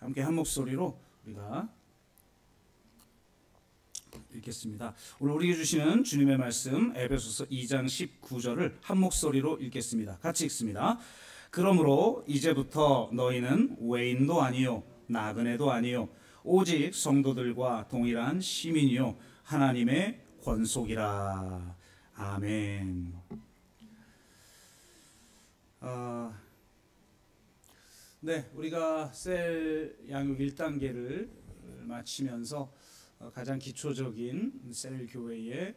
함께 한 목소리로 우리가 읽겠습니다. 오늘 우리에게 주시는 주님의 말씀 에베소서 2장 19절을 한 목소리로 읽겠습니다. 같이 읽습니다. 그러므로 이제부터 너희는 외인도 아니요 나그네도 아니요 오직 성도들과 동일한 시민이요 하나님의 권속이라. 아멘. 네, 우리가 셀 양육 1단계를 마치면서 가장 기초적인 셀 교회의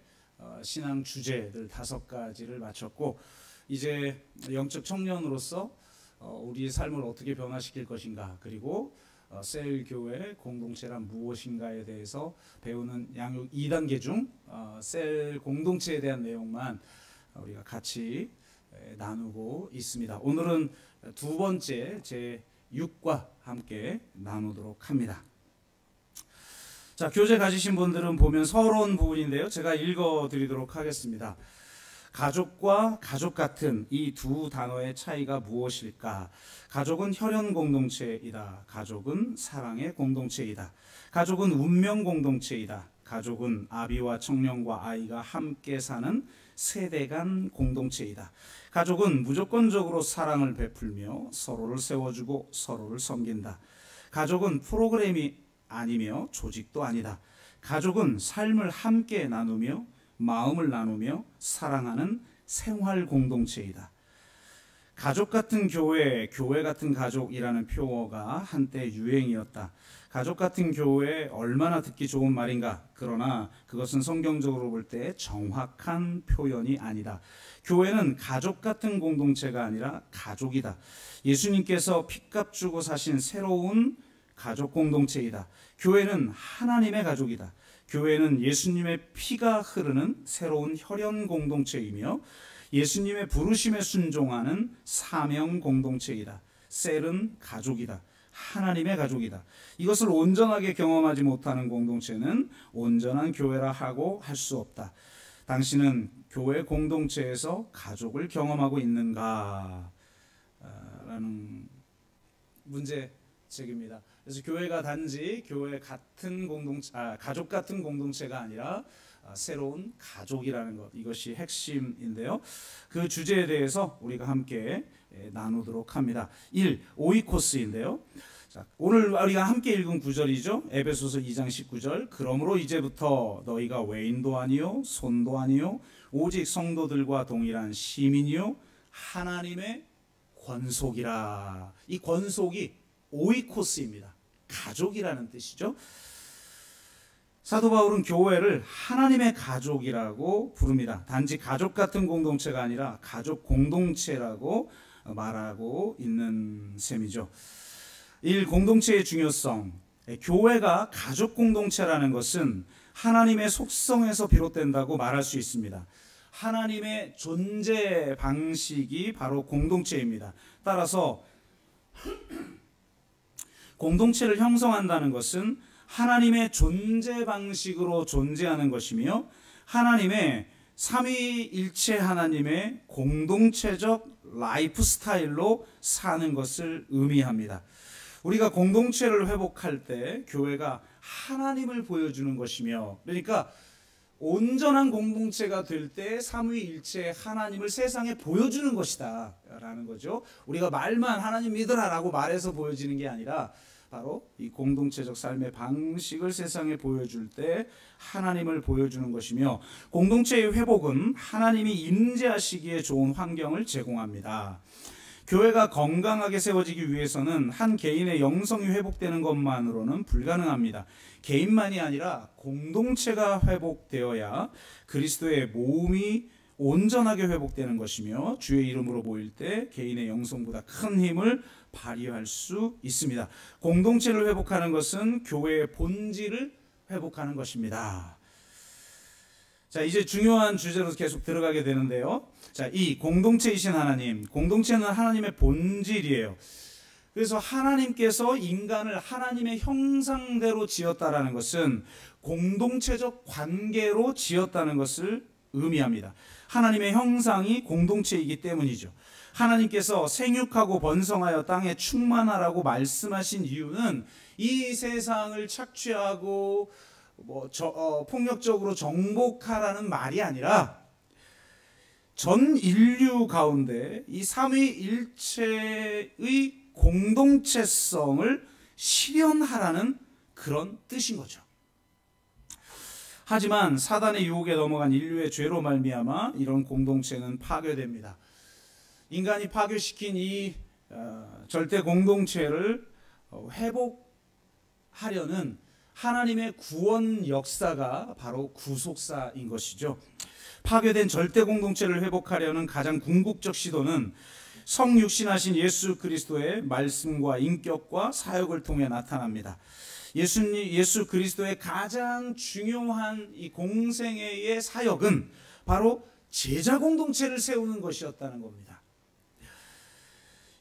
신앙 주제들 5가지를 마쳤고, 이제 영적 청년으로서 우리의 삶을 어떻게 변화시킬 것인가, 그리고 셀 교회 공동체란 무엇인가에 대해서 배우는 양육 2단계 중 셀 공동체에 대한 내용만 우리가 같이 나누고 있습니다. 오늘은 두 번째 제 6과 함께 나누도록 합니다. 자, 교재 가지신 분들은 보면 서러운 부분인데요. 제가 읽어드리도록 하겠습니다. 가족과 가족 같은 이 두 단어의 차이가 무엇일까? 가족은 혈연 공동체이다. 가족은 사랑의 공동체이다. 가족은 운명 공동체이다. 가족은 아비와 청년과 아이가 함께 사는 세대 간 공동체이다. 가족은 무조건적으로 사랑을 베풀며 서로를 세워주고 서로를 섬긴다. 가족은 프로그램이 아니며 조직도 아니다. 가족은 삶을 함께 나누며 마음을 나누며 사랑하는 생활 공동체이다. 가족 같은 교회, 교회 같은 가족이라는 표어가 한때 유행이었다. 가족 같은 교회 얼마나 듣기 좋은 말인가. 그러나 그것은 성경적으로 볼 때 정확한 표현이 아니다. 교회는 가족 같은 공동체가 아니라 가족이다. 예수님께서 핏값 주고 사신 새로운 가족 공동체이다. 교회는 하나님의 가족이다. 교회는 예수님의 피가 흐르는 새로운 혈연 공동체이며 예수님의 부르심에 순종하는 사명 공동체이다. 셀은 가족이다. 하나님의 가족이다. 이것을 온전하게 경험하지 못하는 공동체는 온전한 교회라 하고 할 수 없다. 당신은 교회 공동체에서 가족을 경험하고 있는가? 라는 문제책입니다. 그래서 교회가 단지 교회 같은 공동체, 가족 같은 공동체가 아니라 새로운 가족이라는 것, 이것이 핵심인데요. 그 주제에 대해서 우리가 함께 나누도록 합니다. 1. 오이코스인데요. 자, 오늘 우리가 함께 읽은 구절이죠. 에베소서 2장 19절. 그러므로 이제부터 너희가 외인도 아니요 손도 아니요 오직 성도들과 동일한 시민이요 하나님의 권속이라. 이 권속이 오이코스입니다. 가족이라는 뜻이죠. 사도 바울은 교회를 하나님의 가족이라고 부릅니다. 단지 가족 같은 공동체가 아니라 가족 공동체라고 말하고 있는 셈이죠. 1. 공동체의 중요성. 교회가 가족 공동체라는 것은 하나님의 속성에서 비롯된다고 말할 수 있습니다. 하나님의 존재 방식이 바로 공동체입니다. 따라서 공동체를 형성한다는 것은 하나님의 존재 방식으로 존재하는 것이며 하나님의 삼위일체 하나님의 공동체적 라이프 스타일로 사는 것을 의미합니다. 우리가 공동체를 회복할 때 교회가 하나님을 보여주는 것이며, 그러니까 온전한 공동체가 될 때 삼위일체 하나님을 세상에 보여주는 것이다 라는 거죠. 우리가 말만 하나님 믿으라 라고 말해서 보여지는 게 아니라 바로 이 공동체적 삶의 방식을 세상에 보여줄 때 하나님을 보여주는 것이며, 공동체의 회복은 하나님이 임재하시기에 좋은 환경을 제공합니다. 교회가 건강하게 세워지기 위해서는 한 개인의 영성이 회복되는 것만으로는 불가능합니다. 개인만이 아니라 공동체가 회복되어야 그리스도의 몸이 온전하게 회복되는 것이며 주의 이름으로 모일 때 개인의 영성보다 큰 힘을 발휘할 수 있습니다. 공동체를 회복하는 것은 교회의 본질을 회복하는 것입니다. 자, 이제 중요한 주제로 계속 들어가게 되는데요. 자, 이 공동체이신 하나님, 공동체는 하나님의 본질이에요. 그래서 하나님께서 인간을 하나님의 형상대로 지었다라는 것은 공동체적 관계로 지었다는 것을 의미합니다. 하나님의 형상이 공동체이기 때문이죠. 하나님께서 생육하고 번성하여 땅에 충만하라고 말씀하신 이유는 이 세상을 착취하고 폭력적으로 정복하라는 말이 아니라 전 인류 가운데 이 삼위일체의 공동체성을 실현하라는 그런 뜻인 거죠. 하지만 사단의 유혹에 넘어간 인류의 죄로 말미암아 이런 공동체는 파괴됩니다. 인간이 파괴시킨 이 절대 공동체를 회복하려는 하나님의 구원 역사가 바로 구속사인 것이죠. 파괴된 절대 공동체를 회복하려는 가장 궁극적 시도는 성육신하신 예수 그리스도의 말씀과 인격과 사역을 통해 나타납니다. 예수 그리스도의 가장 중요한 이 공생애의 사역은 바로 제자 공동체를 세우는 것이었다는 겁니다.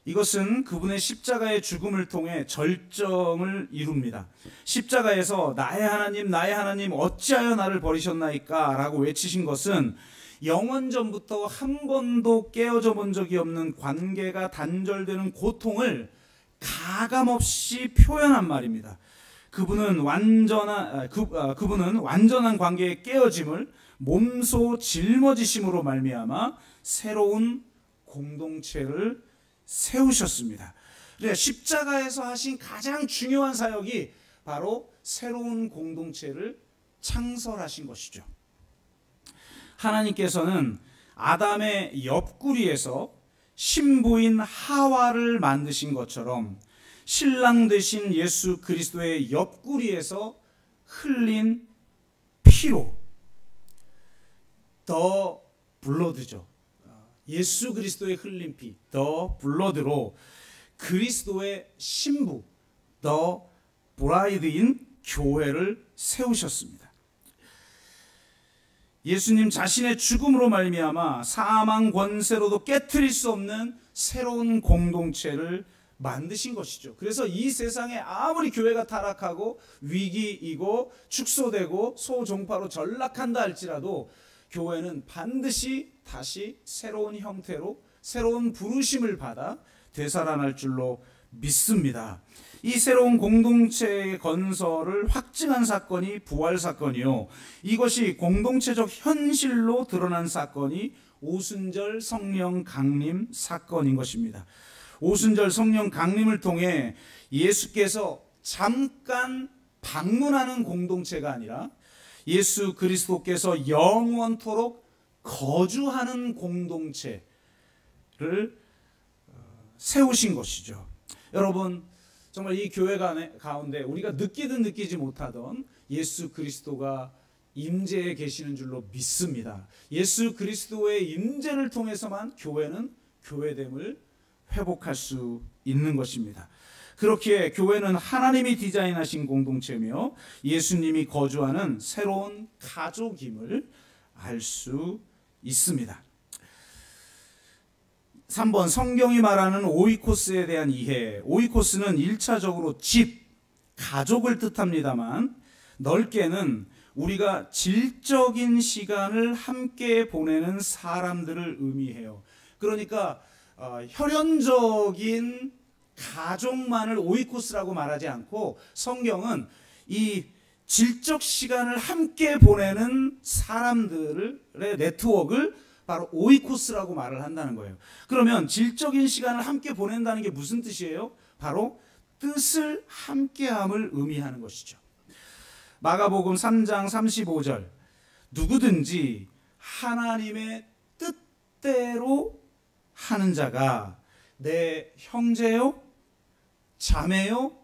이것은 그분의 십자가의 죽음을 통해 절정을 이룹니다. 십자가에서 나의 하나님 어찌하여 나를 버리셨나이까 라고 외치신 것은 영원전부터 한 번도 깨어져 본 적이 없는 관계가 단절되는 고통을 가감없이 표현한 말입니다. 그분은 완전한 관계의 깨어짐을 몸소 짊어지심으로 말미암아 새로운 공동체를 세우셨습니다. 그러니까 십자가에서 하신 가장 중요한 사역이 바로 새로운 공동체를 창설하신 것이죠. 하나님께서는 아담의 옆구리에서 신부인 하와를 만드신 것처럼 신랑 되신 예수 그리스도의 옆구리에서 흘린 피로 더 블러드죠. 예수 그리스도의 흘린 피, 더 블러드로 그리스도의 신부, 더 브라이드인 교회를 세우셨습니다. 예수님 자신의 죽음으로 말미암아 사망 권세로도 깨트릴 수 없는 새로운 공동체를 만드신 것이죠. 그래서 이 세상에 아무리 교회가 타락하고 위기이고 축소되고 소종파로 전락한다 할지라도 교회는 반드시 다시 새로운 형태로 새로운 부르심을 받아 되살아날 줄로 믿습니다. 이 새로운 공동체의 건설을 확증한 사건이 부활 사건이요. 이것이 공동체적 현실로 드러난 사건이 오순절 성령 강림 사건인 것입니다. 오순절 성령 강림을 통해 예수께서 잠깐 방문하는 공동체가 아니라 예수 그리스도께서 영원토록 거주하는 공동체를 세우신 것이죠. 여러분, 정말 이 교회 가운데 우리가 느끼든 느끼지 못하던 예수 그리스도가 임재해 계시는 줄로 믿습니다. 예수 그리스도의 임재를 통해서만 교회는 교회됨을 회복할 수 있는 것입니다. 그렇기에 교회는 하나님이 디자인하신 공동체며 예수님이 거주하는 새로운 가족임을 알 수 있습니다. 3번 성경이 말하는 오이코스에 대한 이해. 오이코스는 1차적으로 집, 가족을 뜻합니다만 넓게는 우리가 질적인 시간을 함께 보내는 사람들을 의미해요. 그러니까 혈연적인 가족만을 오이코스라고 말하지 않고 성경은 이 질적 시간을 함께 보내는 사람들의 네트워크를 바로 오이코스라고 말을 한다는 거예요. 그러면 질적인 시간을 함께 보낸다는 게 무슨 뜻이에요? 바로 뜻을 함께함을 의미하는 것이죠. 마가복음 3장 35절 누구든지 하나님의 뜻대로 하는 자가 내 형제요 자매요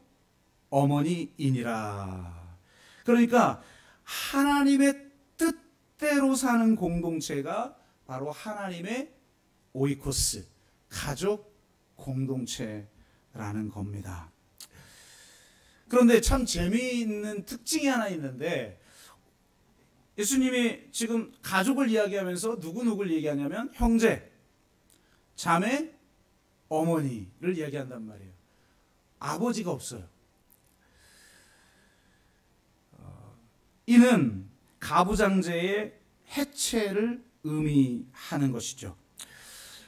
어머니이니라. 그러니까 하나님의 뜻대로 사는 공동체가 바로 하나님의 오이코스, 가족 공동체라는 겁니다. 그런데 참 재미있는 특징이 하나 있는데 예수님이 지금 가족을 이야기하면서 누구누구를 얘기하냐면 형제, 자매, 어머니를 이야기한단 말이에요. 아버지가 없어요. 이는 가부장제의 해체를 의미하는 것이죠.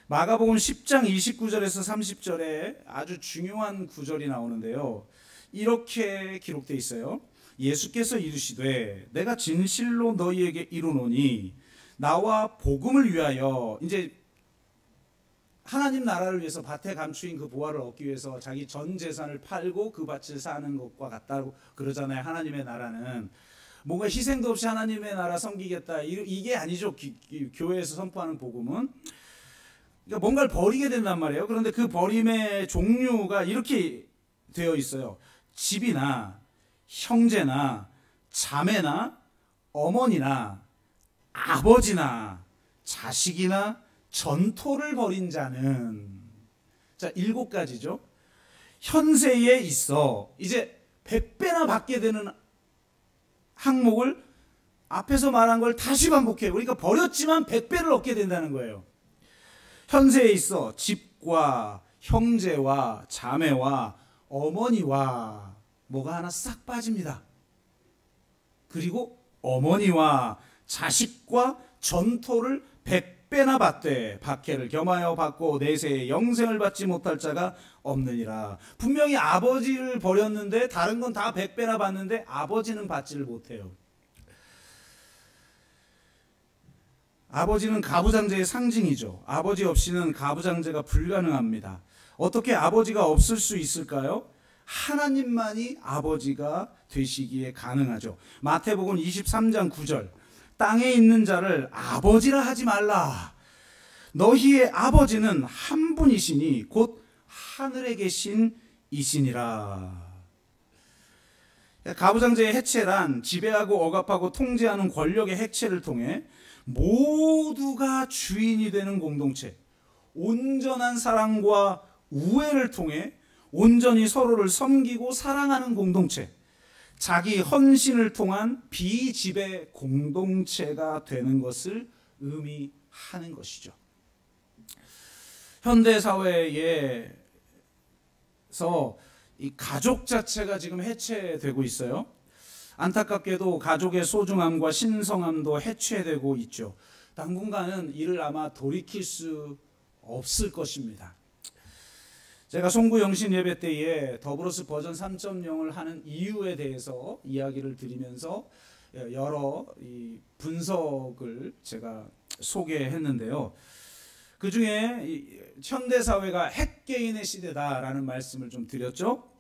마가복음 10장 29절에서 30절에 아주 중요한 구절이 나오는데요. 이렇게 기록되어 있어요. 예수께서 이르시되 내가 진실로 너희에게 이르노니 나와 복음을 위하여, 이제 하나님 나라를 위해서 밭에 감추인 그 보화를 얻기 위해서 자기 전 재산을 팔고 그 밭을 사는 것과 같다고 그러잖아요. 하나님의 나라는 뭔가 희생도 없이 하나님의 나라 섬기겠다, 이게 아니죠. 교회에서 선포하는 복음은. 그러니까 뭔가를 버리게 된단 말이에요. 그런데 그 버림의 종류가 이렇게 되어 있어요. 집이나 형제나 자매나 어머니나 아버지나 자식이나 전토를 벌인 자는, 자, 7가지죠. 현세에 있어 이제 100배나 받게 되는 항목을 앞에서 말한 걸 다시 반복해요. 그러니까 버렸지만 100배를 얻게 된다는 거예요. 현세에 있어 집과 형제와 자매와 어머니와 뭐가 하나 싹 빠집니다. 그리고 어머니와 자식과 전토를 100배나 받되 박해를 겸하여 받고 내세에 영생을 받지 못할 자가 없느니라. 분명히 아버지를 버렸는데 다른 건 다 100배나 받는데 아버지는 받지를 못해요. 아버지는 가부장제의 상징이죠. 아버지 없이는 가부장제가 불가능합니다. 어떻게 아버지가 없을 수 있을까요? 하나님만이 아버지가 되시기에 가능하죠. 마태복음 23장 9절, 땅에 있는 자를 아버지라 하지 말라. 너희의 아버지는 한 분이시니 곧 하늘에 계신 이시니라. 가부장제의 해체란 지배하고 억압하고 통제하는 권력의 해체를 통해 모두가 주인이 되는 공동체, 온전한 사랑과 우애를 통해 온전히 서로를 섬기고 사랑하는 공동체, 자기 헌신을 통한 비지배 공동체가 되는 것을 의미하는 것이죠. 현대 사회에서 이 가족 자체가 지금 해체되고 있어요. 안타깝게도 가족의 소중함과 신성함도 해체되고 있죠. 당분간은 이를 아마 돌이킬 수 없을 것입니다. 제가 송구 영신 예배 때에 더브로스 버전 3.0을 하는 이유에 대해서 이야기를 드리면서 여러 분석을 제가 소개했는데요. 그 중에 현대사회가 핵개인의 시대다라는 말씀을 좀 드렸죠.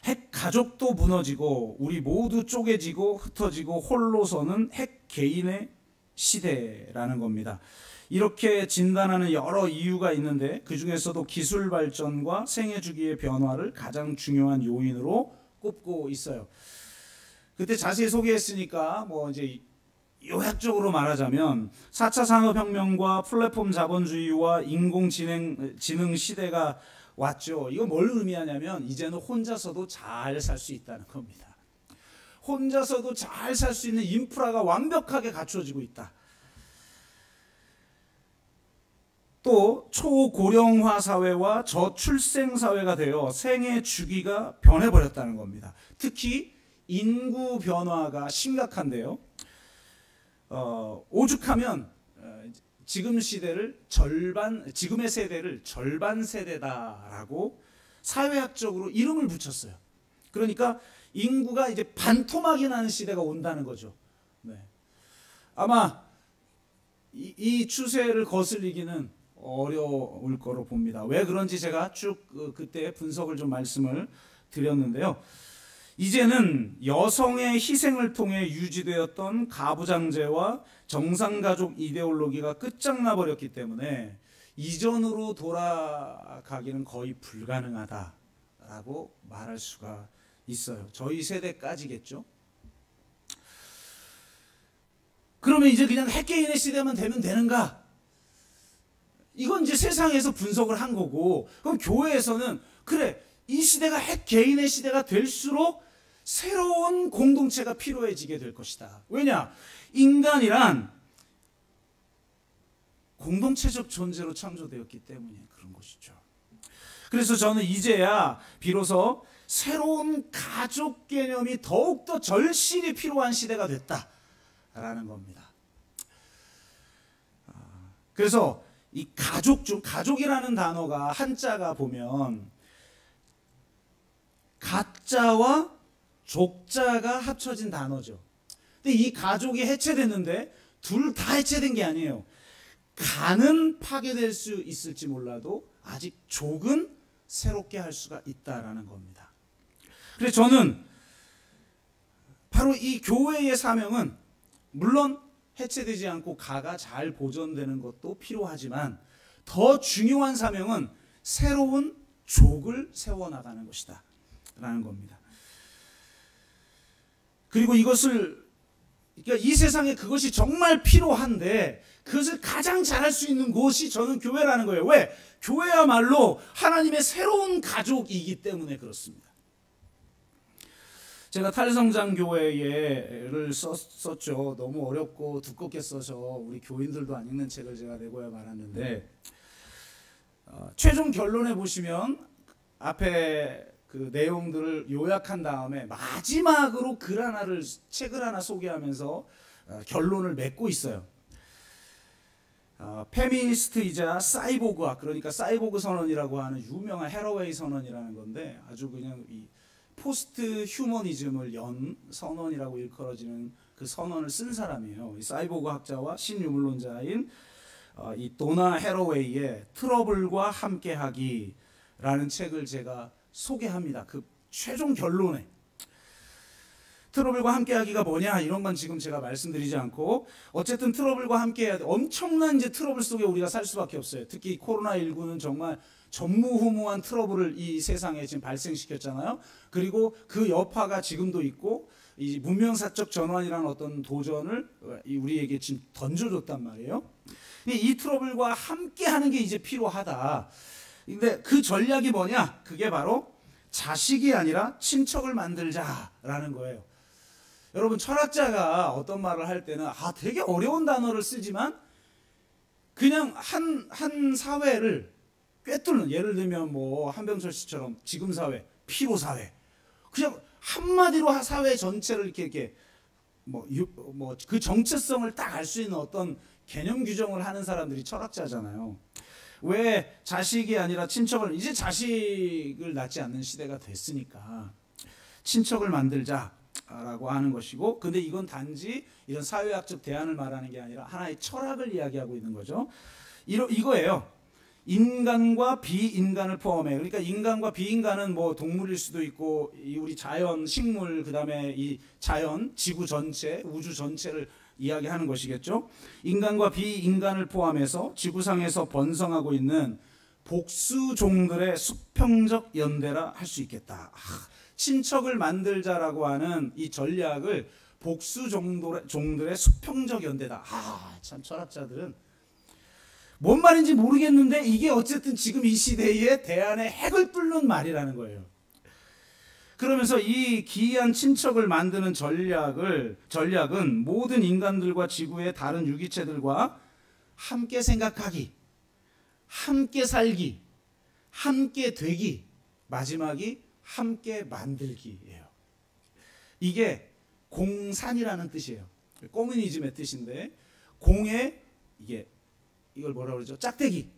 핵가족도 무너지고 우리 모두 쪼개지고 흩어지고 홀로서는 핵개인의 시대라는 겁니다. 이렇게 진단하는 여러 이유가 있는데 그 중에서도 기술 발전과 생애 주기의 변화를 가장 중요한 요인으로 꼽고 있어요. 그때 자세히 소개했으니까 뭐 이제 요약적으로 말하자면 4차 산업혁명과 플랫폼 자본주의와 인공지능 시대가 왔죠. 이거 뭘 의미하냐면 이제는 혼자서도 잘 살 수 있다는 겁니다. 혼자서도 잘 살 수 있는 인프라가 완벽하게 갖춰지고 있다. 또 초고령화 사회와 저출생 사회가 되어 생애 주기가 변해버렸다는 겁니다. 특히 인구 변화가 심각한데요. 오죽하면 지금의 세대를 절반 세대다라고 사회학적으로 이름을 붙였어요. 그러니까 인구가 이제 반토막이 나는 시대가 온다는 거죠. 네. 아마 이 추세를 거슬리기는 어려울 거로 봅니다. 왜 그런지 제가 쭉 그때 분석을 좀 말씀을 드렸는데요. 이제는 여성의 희생을 통해 유지되었던 가부장제와 정상가족 이데올로기가 끝장나 버렸기 때문에 이전으로 돌아가기는 거의 불가능하다라고 말할 수가 있어요. 저희 세대까지겠죠. 그러면 이제 그냥 핵개인의 시대만 되면 되는가? 이건 이제 세상에서 분석을 한 거고, 그럼 교회에서는 그래, 이 시대가 핵개인의 시대가 될수록 새로운 공동체가 필요해지게 될 것이다. 왜냐? 인간이란 공동체적 존재로 창조되었기 때문에 그런 것이죠. 그래서 저는 이제야 비로소 새로운 가족 개념이 더욱더 절실히 필요한 시대가 됐다라는 겁니다. 그래서 이 가족 중 가족이라는 단어가 한자가 보면 가자와 족자가 합쳐진 단어죠. 근데 이 가족이 해체됐는데 둘 다 해체된 게 아니에요. 가는 파괴될 수 있을지 몰라도 아직 족은 새롭게 할 수가 있다라는 겁니다. 그래서 저는 바로 이 교회의 사명은 물론 해체되지 않고 가가 잘 보존되는 것도 필요하지만 더 중요한 사명은 새로운 족을 세워나가는 것이다 라는 겁니다. 그리고 그러니까 이 세상에 그것이 정말 필요한데 그것을 가장 잘할 수 있는 곳이 저는 교회라는 거예요. 왜? 교회야말로 하나님의 새로운 가족이기 때문에 그렇습니다. 제가 탈성장교회를 썼죠. 너무 어렵고 두껍게 써서 우리 교인들도 안 읽는 책을 제가 내고야 말았는데 최종 결론에 보시면 앞에 그 내용들을 요약한 다음에 마지막으로 책을 하나 소개하면서 결론을 맺고 있어요. 페미니스트이자 사이보그학, 그러니까 사이보그 선언이라고 하는 유명한 해러웨이 선언이라는 건데 아주 그냥 이 포스트 휴머니즘을 연 선언이라고 일컬어지는 그 선언을 쓴 사람이에요. 이 사이보그 학자와 신유물론자인 이 도나 해러웨이의 트러블과 함께하기라는 책을 제가 소개합니다. 그 최종 결론에 트러블과 함께하기가 뭐냐 이런 건 지금 제가 말씀드리지 않고 어쨌든 트러블과 함께해야 돼. 엄청난 이제 트러블 속에 우리가 살 수밖에 없어요. 특히 코로나19는 정말 전무후무한 트러블을 이 세상에 지금 발생시켰잖아요. 그리고 그 여파가 지금도 있고 이 문명사적 전환이라는 어떤 도전을 우리에게 지금 던져줬단 말이에요. 이 트러블과 함께하는 게 이제 필요하다. 근데 그 전략이 뭐냐? 그게 바로 자식이 아니라 친척을 만들자라는 거예요. 여러분 철학자가 어떤 말을 할 때는 되게 어려운 단어를 쓰지만 그냥 한 사회를 꿰뚫는, 예를 들면 뭐 한병철 씨처럼 지금 사회, 피로 사회, 그냥 한마디로 사회 전체를 이렇게 그 정체성을 딱 알 수 있는 어떤 개념 규정을 하는 사람들이 철학자잖아요. 왜 자식이 아니라 친척을, 이제 자식을 낳지 않는 시대가 됐으니까 친척을 만들자라고 하는 것이고, 근데 이건 단지 이런 사회학적 대안을 말하는 게 아니라 하나의 철학을 이야기하고 있는 거죠. 이거예요. 인간과 비인간을 포함해. 그러니까 인간과 비인간은 뭐 동물일 수도 있고 우리 자연, 식물, 그다음에 이 자연, 지구 전체, 우주 전체를 이야기하는 것이겠죠. 인간과 비인간을 포함해서 지구상에서 번성하고 있는 복수종들의 수평적 연대라 할 수 있겠다. 친척을 만들자라고 하는 이 전략을 복수종들의 수평적 연대다. 참 철학자들은 뭔 말인지 모르겠는데 이게 어쨌든 지금 이 시대의 대안의 핵을 뚫는 말이라는 거예요. 그러면서 이 기이한 친척을 만드는 전략은 모든 인간들과 지구의 다른 유기체들과 함께 생각하기, 함께 살기, 함께 되기, 마지막이 함께 만들기예요. 이게 공산이라는 뜻이에요. 커뮤니즘의 뜻인데 공의 이걸 뭐라고 그러죠? 짝대기.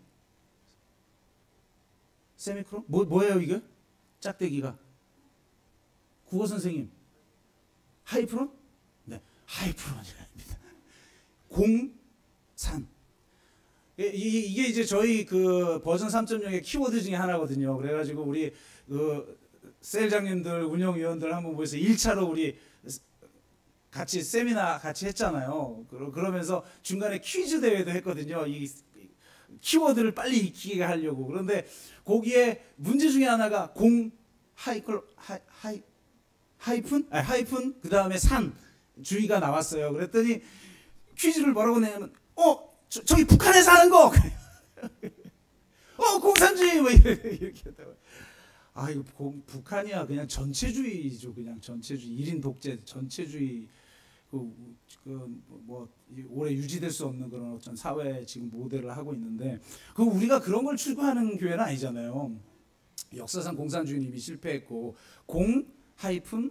세미크론? 뭐예요 이게? 짝대기가. 국어 선생님. 하이프론? 네, 하이프론이랍니다. 공산. 이게 이제 저희 그 버전 3.0의 키워드 중에 하나거든요. 그래가지고 우리 그 셀장님들, 운영위원들 한번 모여서 1차로 우리 같이 세미나 같이 했잖아요. 그러면서 중간에 퀴즈 대회도 했거든요. 이 키워드를 빨리 익히게 하려고. 그런데 거기에 문제 중에 하나가 하이픈 그 다음에 산 주의가 나왔어요. 그랬더니 퀴즈를 뭐라고 내냐면 저기 북한에 사는 거 공산주의 뭐 이렇게 했다고. 이거 북한이야 그냥 전체주의죠. 그냥 전체주의, 1인 독재, 전체주의. 오래 유지될 수 없는 그런 어떤 사회 지금 모델을 하고 있는데, 우리가 그런 걸 추구하는 교회는 아니잖아요. 역사상 공산주의는 이미 실패했고,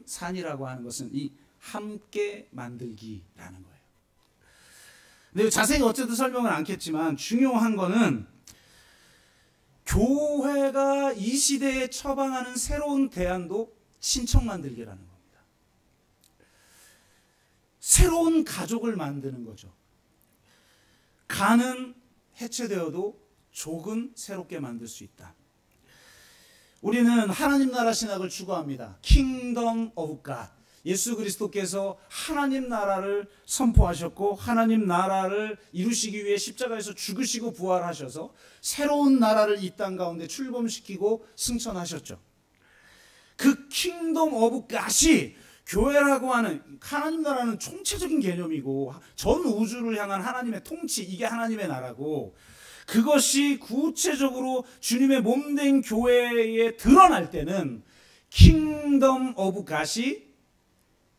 산이라고 하는 것은 이 함께 만들기라는 거예요. 근데 자세히 어쨌든 설명은 않겠지만 중요한 거는 교회가 이 시대에 처방하는 새로운 대안도 친척 만들기라는 겁니다. 새로운 가족을 만드는 거죠. 간은 해체되어도 족은 새롭게 만들 수 있다. 우리는 하나님 나라 신학을 추구합니다. Kingdom of God. 예수 그리스도께서 하나님 나라를 선포하셨고 하나님 나라를 이루시기 위해 십자가에서 죽으시고 부활하셔서 새로운 나라를 이 땅 가운데 출범시키고 승천하셨죠. 그 킹덤 오브 갓이 교회라고 하는, 하나님 나라는 총체적인 개념이고 전 우주를 향한 하나님의 통치, 이게 하나님의 나라고, 그것이 구체적으로 주님의 몸된 교회에 드러날 때는 킹덤 오브 갓이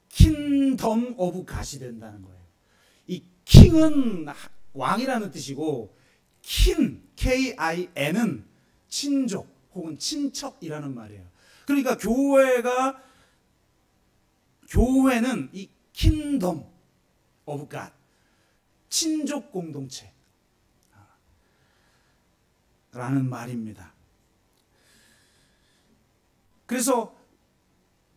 킹덤 오브 갓이 된다는 거예요. 이 킹은 왕이라는 뜻이고 킨, K-I-N은 친족 혹은 친척이라는 말이에요. 그러니까 교회는 이 킹덤 오브 갓, 친족 공동체 라는 말입니다. 그래서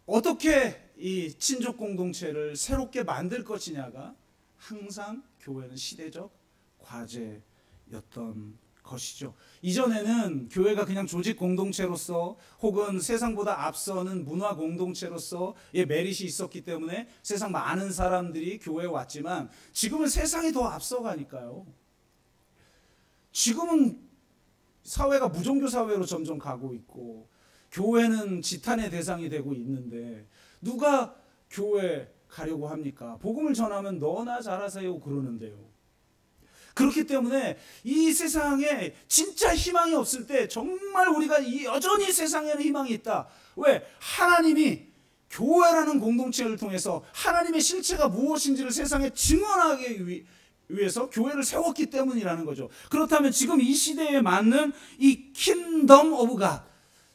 어떻게 이 친족 공동체를 새롭게 만들 것이냐가 항상 교회는 시대적 과제였던 것이죠. 이전에는 교회가 그냥 조직 공동체로서 혹은 세상보다 앞서는 문화 공동체로서의 메릿이 있었기 때문에 세상 많은 사람들이 교회에 왔지만 지금은 세상이 더 앞서가니까요. 지금은 사회가 무종교 사회로 점점 가고 있고 교회는 지탄의 대상이 되고 있는데 누가 교회 가려고 합니까? 복음을 전하면 너나 잘하세요 그러는데요. 그렇기 때문에 이 세상에 진짜 희망이 없을 때 정말 우리가 여전히 세상에는 희망이 있다. 왜? 하나님이 교회라는 공동체를 통해서 하나님의 실체가 무엇인지를 세상에 증언하기 위해서 교회를 세웠기 때문이라는 거죠. 그렇다면 지금 이 시대에 맞는 이 킹덤 오브 갓,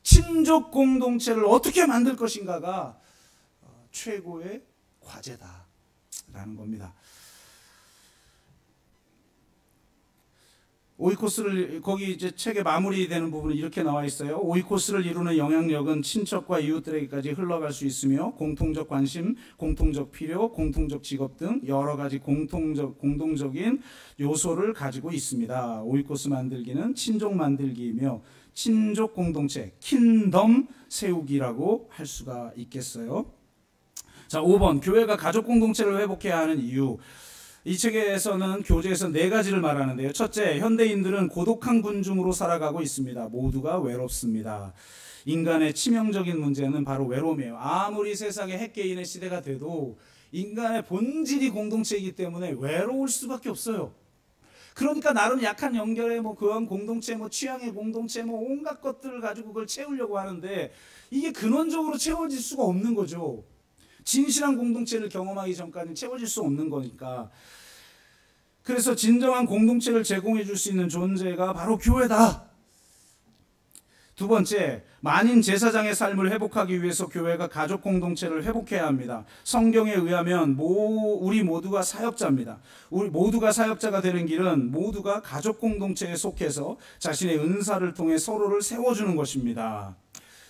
친족 공동체를 어떻게 만들 것인가가 최고의 과제다라는 겁니다. 오이코스를, 거기 이제 책의 마무리되는 부분은 이렇게 나와 있어요. 오이코스를 이루는 영향력은 친척과 이웃들에게까지 흘러갈 수 있으며 공통적 관심, 공통적 필요, 공통적 직업 등 여러 가지 공동적인 요소를 가지고 있습니다. 오이코스 만들기는 친족 만들기이며 친족 공동체, 킹덤 세우기라고 할 수가 있겠어요. 자, 5번, 교회가 가족 공동체를 회복해야 하는 이유. 이 책에서는 교재에서 4가지를 말하는데요. 첫째, 현대인들은 고독한 군중으로 살아가고 있습니다. 모두가 외롭습니다. 인간의 치명적인 문제는 바로 외로움이에요. 아무리 세상에 핵개인의 시대가 돼도 인간의 본질이 공동체이기 때문에 외로울 수밖에 없어요. 그러니까 나름 약한 연결의 그런 공동체, 취향의 공동체, 온갖 것들을 가지고 그걸 채우려고 하는데 이게 근원적으로 채워질 수가 없는 거죠. 진실한 공동체를 경험하기 전까지는 채워질 수 없는 거니까. 그래서 진정한 공동체를 제공해 줄 수 있는 존재가 바로 교회다. 두 번째, 만인 제사장의 삶을 회복하기 위해서 교회가 가족 공동체를 회복해야 합니다. 성경에 의하면 우리 모두가 사역자입니다. 우리 모두가 사역자가 되는 길은 모두가 가족 공동체에 속해서 자신의 은사를 통해 서로를 세워주는 것입니다.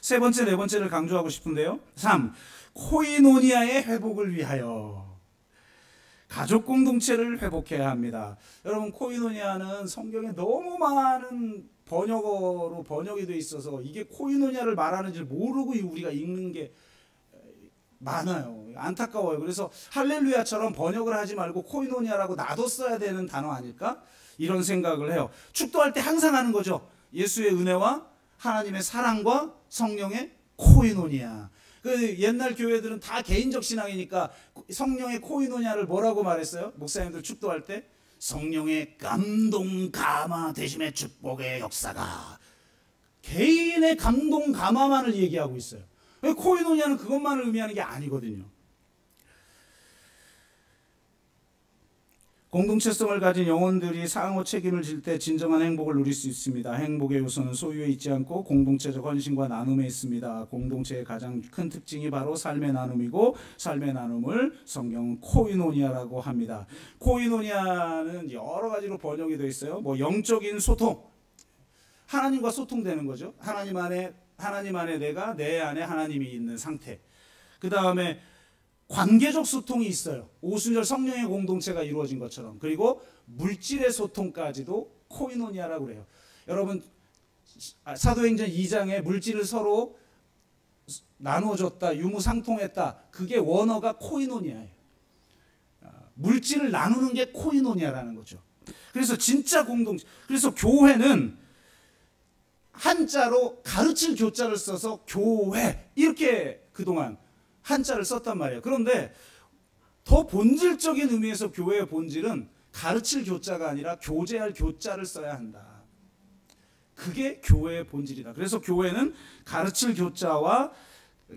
세 번째, 네 번째를 강조하고 싶은데요. 3. 코이노니아의 회복을 위하여 가족 공동체를 회복해야 합니다. 여러분, 코이노니아는 성경에 너무 많은 번역어로 번역이 돼 있어서 이게 코이노니아를 말하는지 모르고 우리가 읽는 게 많아요. 안타까워요. 그래서 할렐루야처럼 번역을 하지 말고 코이노니아라고 놔뒀어야 되는 단어 아닐까? 이런 생각을 해요. 축도할 때 항상 하는 거죠. 예수의 은혜와 하나님의 사랑과 성령의 코이노니아. 그 옛날 교회들은 다 개인적 신앙이니까 성령의 코이노니아를 뭐라고 말했어요? 목사님들 축도할 때 성령의 감동 감화 되심의 축복의 역사가, 개인의 감동 감화만을 얘기하고 있어요. 코이노니아는 그것만을 의미하는 게 아니거든요. 공동체성을 가진 영혼들이 상호 책임을 질 때 진정한 행복을 누릴 수 있습니다. 행복의 요소는 소유에 있지 않고 공동체적 헌신과 나눔에 있습니다. 공동체의 가장 큰 특징이 바로 삶의 나눔이고 삶의 나눔을 성경은 코이노니아라고 합니다. 코이노니아는 여러 가지로 번역이 되어 있어요. 뭐 영적인 소통, 하나님과 소통되는 거죠. 하나님 안에 내가, 내 안에 하나님이 있는 상태. 그 다음에 관계적 소통이 있어요. 오순절 성령의 공동체가 이루어진 것처럼. 그리고 물질의 소통까지도 코이노니아라고 그래요. 여러분 사도행전 2장에 물질을 서로 나누어줬다, 유무상통했다. 그게 원어가 코이노니아예요. 물질을 나누는 게 코이노니아라는 거죠. 그래서 진짜 공동체. 그래서 교회는 한자로 가르칠 교자를 써서 교회 이렇게 그동안 한자를 썼단 말이에요. 그런데 더 본질적인 의미에서 교회의 본질은 가르칠 교자가 아니라 교제할 교자를 써야 한다. 그게 교회의 본질이다. 그래서 교회는 가르칠 교자와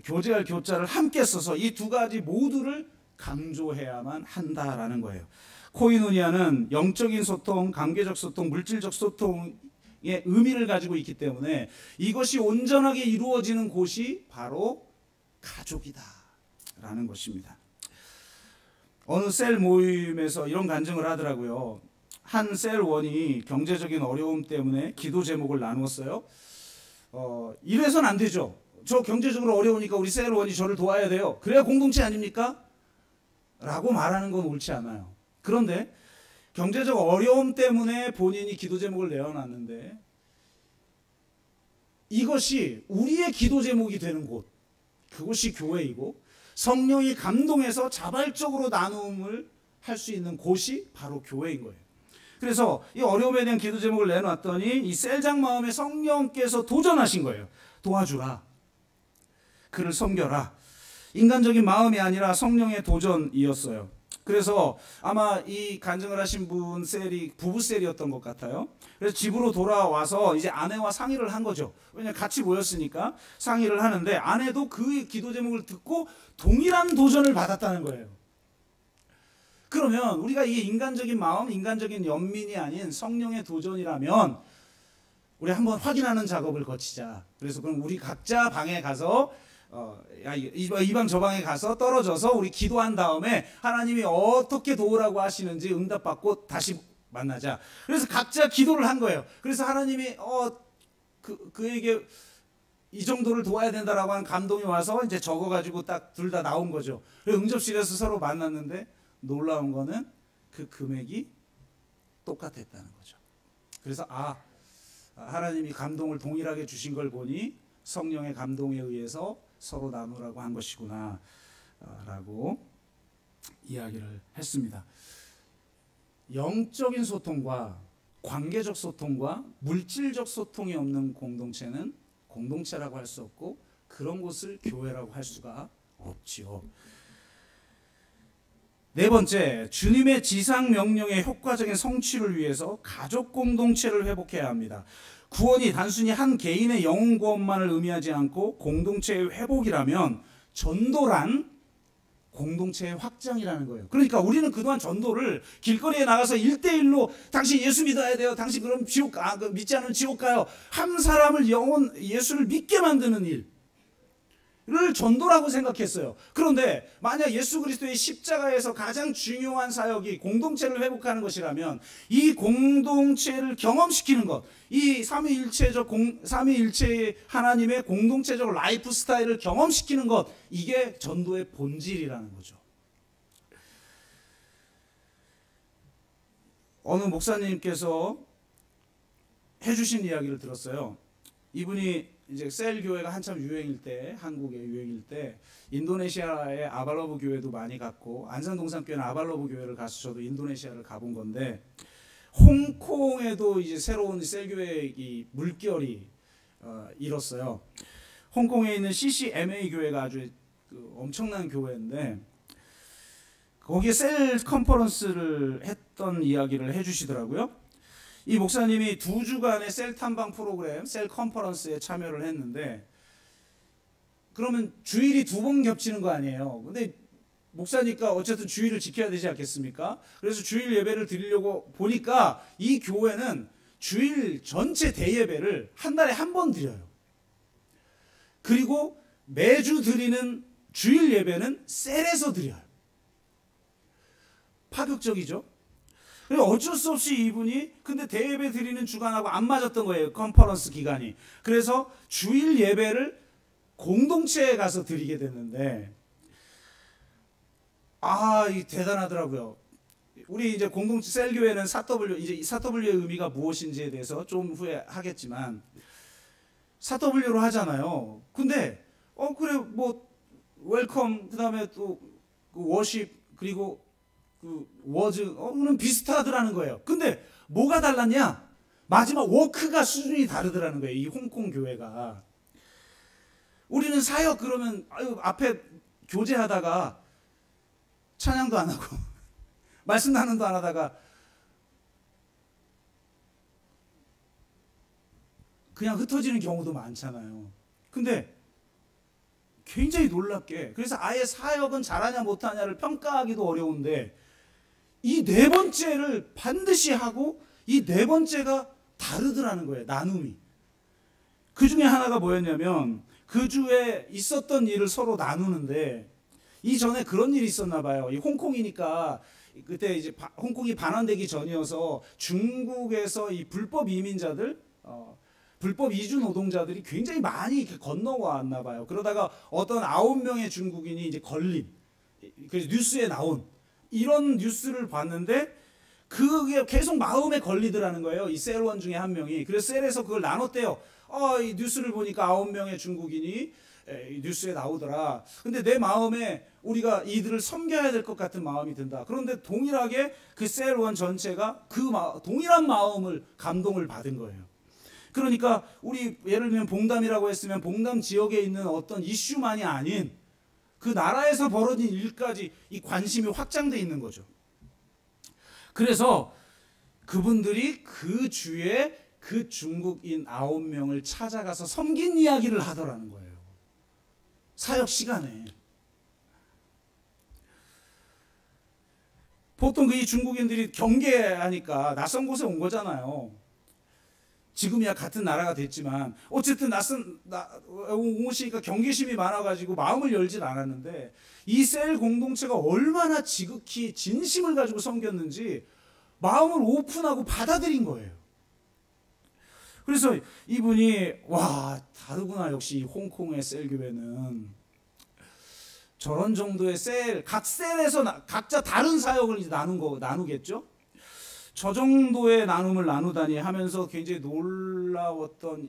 교제할 교자를 함께 써서 이 두 가지 모두를 강조해야만 한다라는 거예요. 코이노니아는 영적인 소통, 관계적 소통, 물질적 소통의 의미를 가지고 있기 때문에 이것이 온전하게 이루어지는 곳이 바로 가족이다 라는 것입니다. 어느 셀 모임에서 이런 간증을 하더라고요. 한 셀원이 경제적인 어려움 때문에 기도 제목을 나누었어요. 이래선 안 되죠. 저 경제적으로 어려우니까 우리 셀원이 저를 도와야 돼요. 그래야 공동체 아닙니까? 라고 말하는 건 옳지 않아요. 그런데 경제적 어려움 때문에 본인이 기도 제목을 내어놨는데 이것이 우리의 기도 제목이 되는 곳, 그곳이 교회이고 성령이 감동해서 자발적으로 나눔을 할 수 있는 곳이 바로 교회인 거예요. 그래서 이 어려움에 대한 기도 제목을 내놨더니 이 셀장 마음에 성령께서 도전하신 거예요. 도와주라. 그를 섬겨라. 인간적인 마음이 아니라 성령의 도전이었어요. 그래서 아마 이 간증을 하신 분 셀이 부부 셀이었던 것 같아요. 그래서 집으로 돌아와서 이제 아내와 상의를 한 거죠. 왜냐하면 같이 모였으니까 상의를 하는데 아내도 그 기도 제목을 듣고 동일한 도전을 받았다는 거예요. 그러면 우리가 이게 인간적인 마음, 인간적인 연민이 아닌 성령의 도전이라면 우리 한번 확인하는 작업을 거치자. 그래서 그럼 우리 각자 방에 가서 이 방 저 방에 가서 떨어져서 우리 기도한 다음에 하나님이 어떻게 도우라고 하시는지 응답받고 다시 만나자. 그래서 각자 기도를 한 거예요. 그래서 하나님이 그에게 이 정도를 도와야 된다라고 하는 감동이 와서 이제 적어가지고 딱 둘 다 나온 거죠. 응접실에서 서로 만났는데 놀라운 거는 그 금액이 똑같았다는 거죠. 그래서 하나님이 감동을 동일하게 주신 걸 보니 성령의 감동에 의해서 서로 나누라고 한 것이구나 라고 이야기를 했습니다. 영적인 소통과 관계적 소통과 물질적 소통이 없는 공동체는 공동체라고 할 수 없고 그런 곳을 교회라고 할 수가 없지요. 네 번째, 주님의 지상 명령의 효과적인 성취를 위해서 가족 공동체를 회복해야 합니다. 구원이 단순히 한 개인의 영혼 구원만을 의미하지 않고 공동체의 회복이라면 전도란 공동체의 확장이라는 거예요. 그러니까 우리는 그동안 전도를 길거리에 나가서 1대1로 당신 예수 믿어야 돼요. 당신 그럼 믿지 않으면 지옥 가요. 한 사람을 예수를 믿게 만드는 일을 전도라고 생각했어요. 그런데 만약 예수 그리스도의 십자가에서 가장 중요한 사역이 공동체를 회복하는 것이라면 이 공동체를 경험시키는 것, 이 삼위일체의 하나님의 공동체적 라이프 스타일을 경험시키는 것, 이게 전도의 본질이라는 거죠. 어느 목사님께서 해주신 이야기를 들었어요. 이분이 이제 셀 교회가 한참 유행일 때, 한국의 유행일 때 인도네시아의 아발로브 교회도 많이 갔고 안산동산교회는 아발로브 교회를 가서 저도 인도네시아를 가본 건데 홍콩에도 이제 새로운 셀 교회의 물결이 일었어요. 홍콩에 있는 CCMA 교회가 아주 엄청난 교회인데 거기에 셀 컨퍼런스를 했던 이야기를 해주시더라고요. 이 목사님이 2주간의 셀 탐방 프로그램, 셀 컨퍼런스에 참여를 했는데 그러면 주일이 2번 겹치는 거 아니에요. 근데 목사니까 어쨌든 주일을 지켜야 되지 않겠습니까? 그래서 주일 예배를 드리려고 보니까 이 교회는 주일 전체 대예배를 한 달에 한 번 드려요. 그리고 매주 드리는 주일 예배는 셀에서 드려요. 파격적이죠? 어쩔 수 없이 이분이 근데 대예배 드리는 주간하고 안 맞았던 거예요. 컨퍼런스 기간이. 그래서 주일 예배를 공동체에 가서 드리게 됐는데 이 대단하더라고요. 우리 이제 공동체 셀교회는 4W, 이제 4W의 의미가 무엇인지에 대해서 좀 후에 하겠지만 4W로 하잖아요. 근데 그래 뭐 웰컴 그다음에 또 워십 그리고 그 워즈는 비슷하더라는 거예요. 근데 뭐가 달랐냐? 마지막 워크가 수준이 다르더라는 거예요. 이 홍콩 교회가. 우리는 사역 그러면 앞에 교제하다가 찬양도 안 하고 말씀 나눔도 안 하다가 그냥 흩어지는 경우도 많잖아요. 근데 굉장히 놀랍게 그래서 아예 사역은 잘하냐 못하냐를 평가하기도 어려운데 이 네 번째를 반드시 하고 이 네 번째가 다르더라는 거예요. 나눔이. 그 중에 하나가 뭐였냐면 그 주에 있었던 일을 서로 나누는데 이전에 그런 일이 있었나 봐요. 이 홍콩이니까 그때 이제 홍콩이 반환되기 전이어서 중국에서 이 불법 이민자들 불법 이주 노동자들이 굉장히 많이 이렇게 건너왔나 봐요. 그러다가 어떤 9명의 중국인이 이제 걸린 그래서 뉴스에 나온 이런 뉴스를 봤는데 그게 계속 마음에 걸리더라는 거예요. 이 셀원 중에 한 명이. 그래서 셀에서 그걸 나눴대요. 이 뉴스를 보니까 9명의 중국인이 뉴스에 나오더라. 근데 내 마음에 우리가 이들을 섬겨야 될 것 같은 마음이 든다. 그런데 동일하게 그 셀원 전체가 동일한 마음을 감동을 받은 거예요. 그러니까 우리 예를 들면 봉담이라고 했으면 봉담 지역에 있는 어떤 이슈만이 아닌 그 나라에서 벌어진 일까지 이 관심이 확장돼 있는 거죠. 그래서 그분들이 그 주에 그 중국인 9명을 찾아가서 섬긴 이야기를 하더라는 거예요. 사역 시간에. 보통 이 중국인들이 경계하니까 낯선 곳에 온 거잖아요. 지금이야 같은 나라가 됐지만 어쨌든 오시니까 경계심이 많아가지고 마음을 열질 않았는데 이 셀 공동체가 얼마나 지극히 진심을 가지고 섬겼는지 마음을 오픈하고 받아들인 거예요. 그래서 이분이 다르구나. 역시 이 홍콩의 셀 교회는 저런 정도의 각 셀에서 각자 다른 사역을 이제 나누겠죠. 저 정도의 나눔을 나누다니 하면서 굉장히 놀라웠던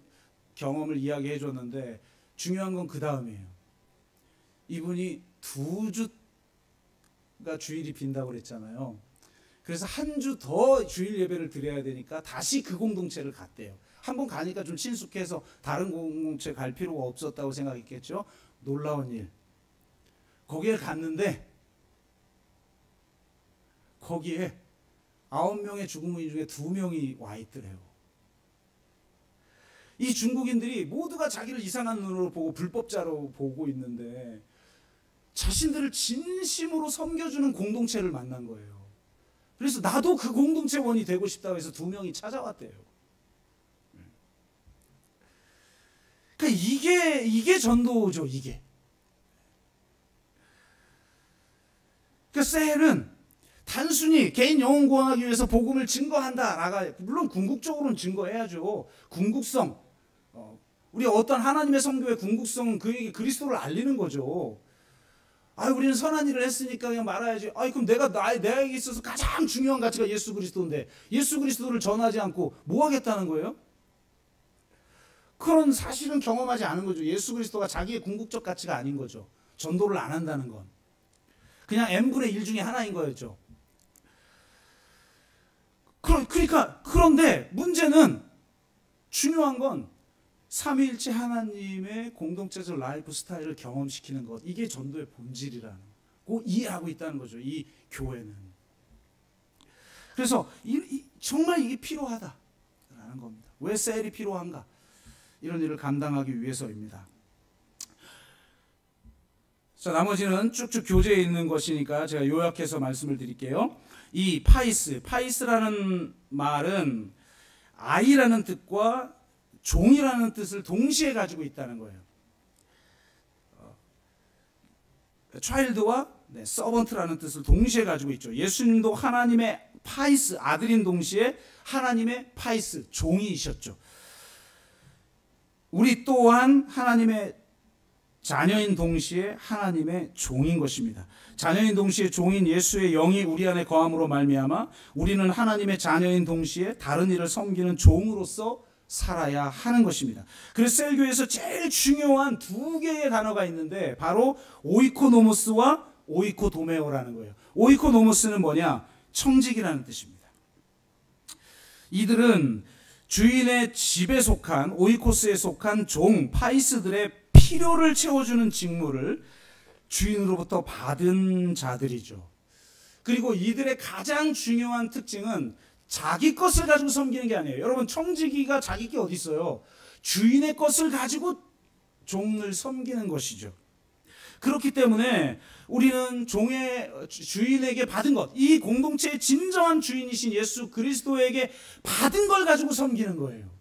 경험을 이야기해 줬는데 중요한 건 그 다음이에요. 이분이 2주가 주일이 빈다고 그랬잖아요. 그래서 한 주 더 주일 예배를 드려야 되니까 다시 그 공동체를 갔대요. 한 번 가니까 좀 친숙해서 다른 공동체 갈 필요가 없었다고 생각했겠죠. 놀라운 일. 거기에 갔는데 거기에 9명의 죽음의 중에 2명이 와 있더래요. 이 중국인들이 모두가 자기를 이상한 눈으로 보고 불법자로 보고 있는데 자신들을 진심으로 섬겨주는 공동체를 만난 거예요. 그래서 나도 그 공동체원이 되고 싶다고 해서 2명이 찾아왔대요. 그러니까 이게 전도죠. 이게. 그러니까 셀은 단순히 개인 영혼 구원하기 위해서 복음을 증거한다. 물론 궁극적으로는 증거해야죠. 궁극성. 우리 어떤 하나님의 성교의 궁극성은 그에게 그리스도를 알리는 거죠. 우리는 선한 일을 했으니까 그냥 말아야지. 그럼 내게 있어서 가장 중요한 가치가 예수 그리스도인데 예수 그리스도를 전하지 않고 뭐 하겠다는 거예요? 그런 사실은 경험하지 않은 거죠. 예수 그리스도가 자기의 궁극적 가치가 아닌 거죠. 전도를 안 한다는 건. 그냥 n분의 1 중에 하나인 거였죠. 그런데 문제는 중요한 건 삼위일체 하나님의 공동체적 라이프 스타일을 경험시키는 것. 이게 전도의 본질이라는 거 이해하고 있다는 거죠. 이 교회는. 그래서 정말 이게 필요하다라는 겁니다. 왜 셀이 필요한가? 이런 일을 감당하기 위해서입니다. 자, 나머지는 쭉쭉 교재에 있는 것이니까 제가 요약해서 말씀을 드릴게요. 이 파이스라는 말은 아이라는 뜻과 종이라는 뜻을 동시에 가지고 있다는 거예요. child와 servant라는 뜻을 동시에 가지고 있죠. 예수님도 하나님의 파이스, 아들인 동시에 하나님의 파이스, 종이셨죠. 우리 또한 하나님의 자녀인 동시에 하나님의 종인 것입니다. 자녀인 동시에 종인 예수의 영이 우리 안에 거함으로 말미암아 우리는 하나님의 자녀인 동시에 다른 이를 섬기는 종으로서 살아야 하는 것입니다. 그래서 셀교에서 제일 중요한 두 개의 단어가 있는데 바로 오이코노모스와 오이코도메오라는 거예요. 오이코노모스는 뭐냐? 청직이라는 뜻입니다. 이들은 주인의 집에 속한 오이코스에 속한 종 파이스들의 필요를 채워주는 직무를 주인으로부터 받은 자들이죠. 그리고 이들의 가장 중요한 특징은 자기 것을 가지고 섬기는 게 아니에요. 여러분, 청지기가 자기 게 어디 있어요? 주인의 것을 가지고 종을 섬기는 것이죠. 그렇기 때문에 우리는 주인에게 받은 것, 이 공동체의 진정한 주인이신 예수 그리스도에게 받은 걸 가지고 섬기는 거예요.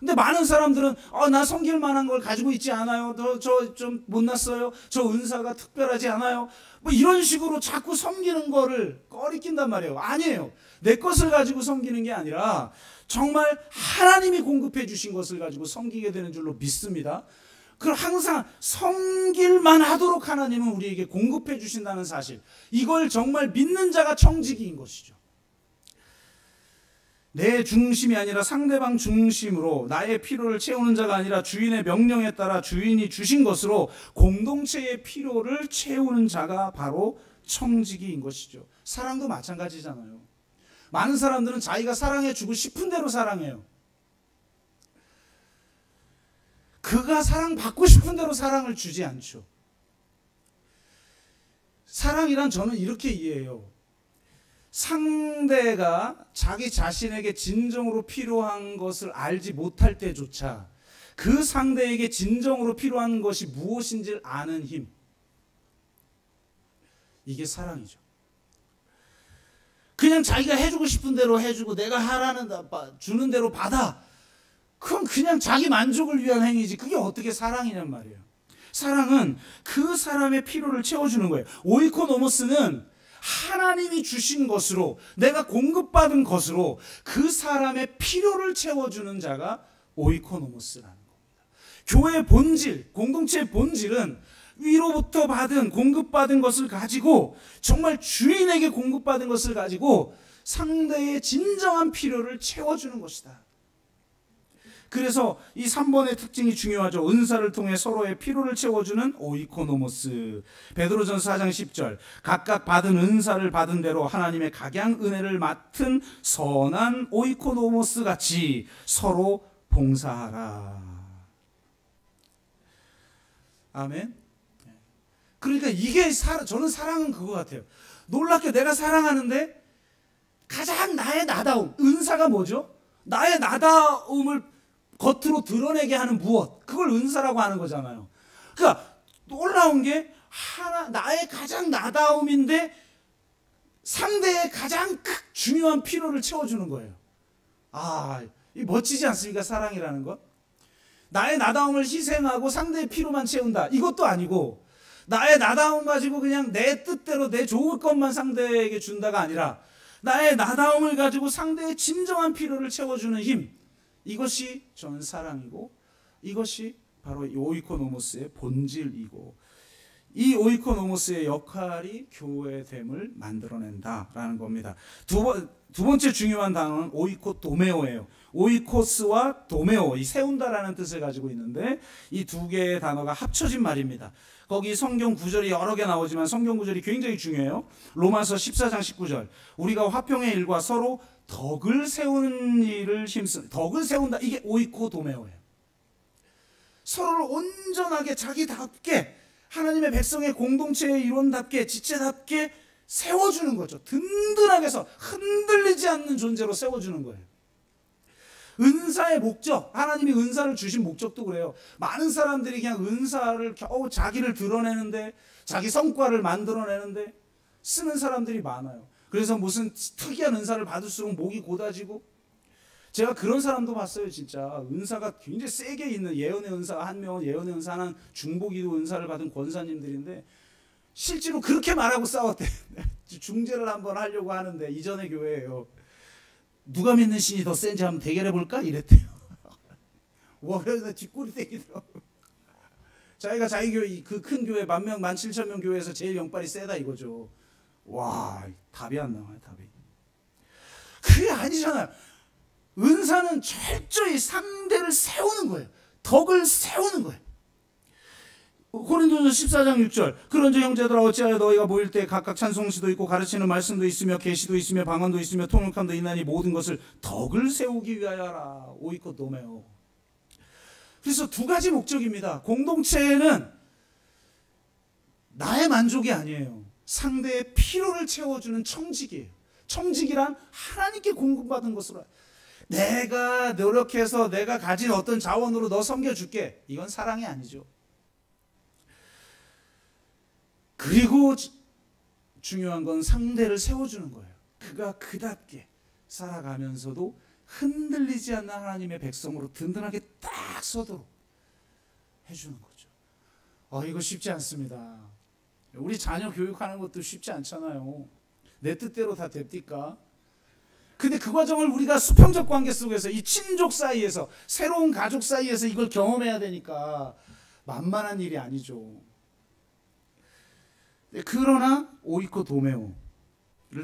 근데 많은 사람들은 나 섬길 만한 걸 가지고 있지 않아요. 저 좀 못났어요. 저 은사가 특별하지 않아요. 뭐 이런 식으로 자꾸 섬기는 거를 꺼리낀단 말이에요. 아니에요. 내 것을 가지고 섬기는 게 아니라 정말 하나님이 공급해 주신 것을 가지고 섬기게 되는 줄로 믿습니다. 그럼 항상 섬길만 하도록 하나님은 우리에게 공급해 주신다는 사실, 이걸 정말 믿는 자가 청지기인 것이죠. 내 중심이 아니라 상대방 중심으로 나의 필요를 채우는 자가 아니라 주인의 명령에 따라 주인이 주신 것으로 공동체의 필요를 채우는 자가 바로 청지기인 것이죠. 사랑도 마찬가지잖아요. 많은 사람들은 자기가 사랑해주고 싶은 대로 사랑해요. 그가 사랑받고 싶은 대로 사랑을 주지 않죠. 사랑이란 저는 이렇게 이해해요. 상대가 자기 자신에게 진정으로 필요한 것을 알지 못할 때조차 그 상대에게 진정으로 필요한 것이 무엇인지를 아는 힘, 이게 사랑이죠. 그냥 자기가 해주고 싶은 대로 해주고 내가 하라는 주는 대로 받아, 그건 그냥 자기 만족을 위한 행위지 그게 어떻게 사랑이냔 말이에요. 사랑은 그 사람의 필요를 채워주는 거예요. 오이코노모스는 하나님이 주신 것으로, 내가 공급받은 것으로 그 사람의 필요를 채워주는 자가 오이코노모스라는 겁니다. 교회의 본질, 공동체의 본질은 위로부터 받은, 공급받은 것을 가지고, 정말 주인에게 공급받은 것을 가지고 상대의 진정한 필요를 채워주는 것이다. 그래서 이 3번의 특징이 중요하죠. 은사를 통해 서로의 필요를 채워주는 오이코노모스. 베드로전서 4장 10절, 각각 받은 은사를 받은 대로 하나님의 각양 은혜를 맡은 선한 오이코노모스 같이 서로 봉사하라. 아멘. 그러니까 이게 저는 사랑은 그거 같아요. 놀랍게 내가 사랑하는데 가장 나의 나다움, 은사가 뭐죠? 나의 나다움을 겉으로 드러내게 하는 무엇, 그걸 은사라고 하는 거잖아요. 그러니까 놀라운 게 나의 가장 나다움인데 상대의 가장 중요한 필요를 채워주는 거예요. 이 멋지지 않습니까? 사랑이라는 것. 나의 나다움을 희생하고 상대의 필요만 채운다, 이것도 아니고 나의 나다움 가지고 그냥 내 뜻대로 내 좋을 것만 상대에게 준다가 아니라 나의 나다움을 가지고 상대의 진정한 필요를 채워주는 힘, 이것이 저는 사랑이고 이것이 바로 이 오이코노모스의 본질이고, 이 오이코노모스의 역할이 교회됨을 만들어낸다라는 겁니다. 두 번째 중요한 단어는 오이코도메오예요. 오이코스와 도메오, 이 세운다라는 뜻을 가지고 있는데 이 두 개의 단어가 합쳐진 말입니다. 거기 성경 구절이 여러 개 나오지만 성경 구절이 굉장히 중요해요. 로마서 14장 19절, 우리가 화평의 일과 서로 덕을 세우는 일을 덕을 세운다, 이게 오이코도메오예요. 서로를 온전하게 자기답게 하나님의 백성의 공동체의 일원답게 지체답게 세워주는 거죠. 든든하게 해서 흔들리지 않는 존재로 세워주는 거예요. 은사의 목적, 하나님이 은사를 주신 목적도 그래요. 많은 사람들이 그냥 은사를 겨우 자기를 드러내는데, 자기 성과를 만들어내는데 쓰는 사람들이 많아요. 그래서 무슨 특이한 은사를 받을수록 목이 고다지고, 제가 그런 사람도 봤어요. 진짜 은사가 굉장히 세게 있는, 예언의 은사가 한 명은 예언의 은사, 하나는 중보기도 은사를 받은 권사님들인데 실제로 그렇게 말하고 싸웠대. 중재를 한번 하려고 하는데, 이전의 교회예요. 누가 믿는 신이 더 센지 한번 대결해볼까? 이랬대요. 와, 그래서 뒷골이 떼기더라고. 자기가 자기 교회, 그 큰 교회 10,000명, 17,000명 교회에서 제일 영빨이 세다 이거죠. 와, 답이 안 나와요. 답이. 그게 아니잖아요. 은사는 철저히 상대를 세우는 거예요. 덕을 세우는 거예요. 고린도전서 14장 6절, 그런즉 형제들아 어찌하여 너희가 모일 때 각각 찬송시도 있고 가르치는 말씀도 있으며 계시도 있으며 방언도 있으며 통역함도 있나니 모든 것을 덕을 세우기 위하여 하라. 오이코 도메오. 그래서 두 가지 목적입니다. 공동체는 나의 만족이 아니에요. 상대의 필요를 채워주는 청직이에요. 청직이란 하나님께 공급받은 것으로, 내가 노력해서 내가 가진 어떤 자원으로 너 섬겨줄게, 이건 사랑이 아니죠. 그리고 중요한 건 상대를 세워주는 거예요. 그가 그답게 살아가면서도 흔들리지 않는 하나님의 백성으로 든든하게 딱 서도록 해주는 거죠. 이거 쉽지 않습니다. 우리 자녀 교육하는 것도 쉽지 않잖아요. 내 뜻대로 다 됩니까? 근데 그 과정을 우리가 수평적 관계 속에서, 이 친족 사이에서, 새로운 가족 사이에서 이걸 경험해야 되니까 만만한 일이 아니죠. 그러나 오이코 도메오를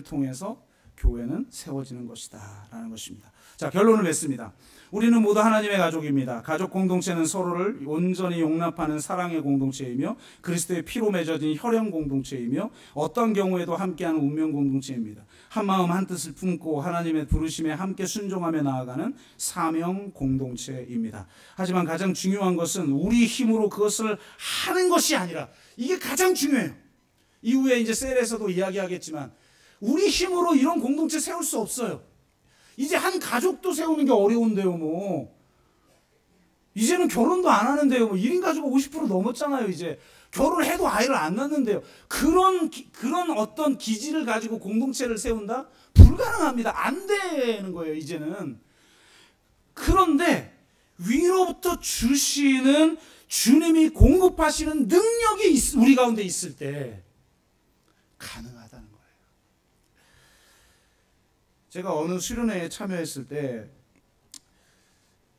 통해서 교회는 세워지는 것이다 라는 것입니다. 자, 결론을 맺습니다. 우리는 모두 하나님의 가족입니다. 가족 공동체는 서로를 온전히 용납하는 사랑의 공동체이며 그리스도의 피로 맺어진 혈연 공동체이며 어떤 경우에도 함께하는 운명 공동체입니다. 한 마음 한 뜻을 품고 하나님의 부르심에 함께 순종하며 나아가는 사명 공동체입니다. 하지만 가장 중요한 것은 우리 힘으로 그것을 하는 것이 아니라, 이게 가장 중요해요. 이후에 이제 셀에서도 이야기하겠지만 우리 힘으로 이런 공동체 세울 수 없어요. 이제 한 가족도 세우는 게 어려운데요. 뭐 이제는 결혼도 안 하는데요. 뭐 1인 가족 50% 넘었잖아요. 이제 결혼해도 아이를 안 낳는데요. 그런 어떤 기질을 가지고 공동체를 세운다? 불가능합니다. 안 되는 거예요. 이제는. 그런데 위로부터 주시는, 주님이 공급하시는 능력이 우리 가운데 있을 때 가능하다는 거예요. 제가 어느 수련회에 참여했을 때,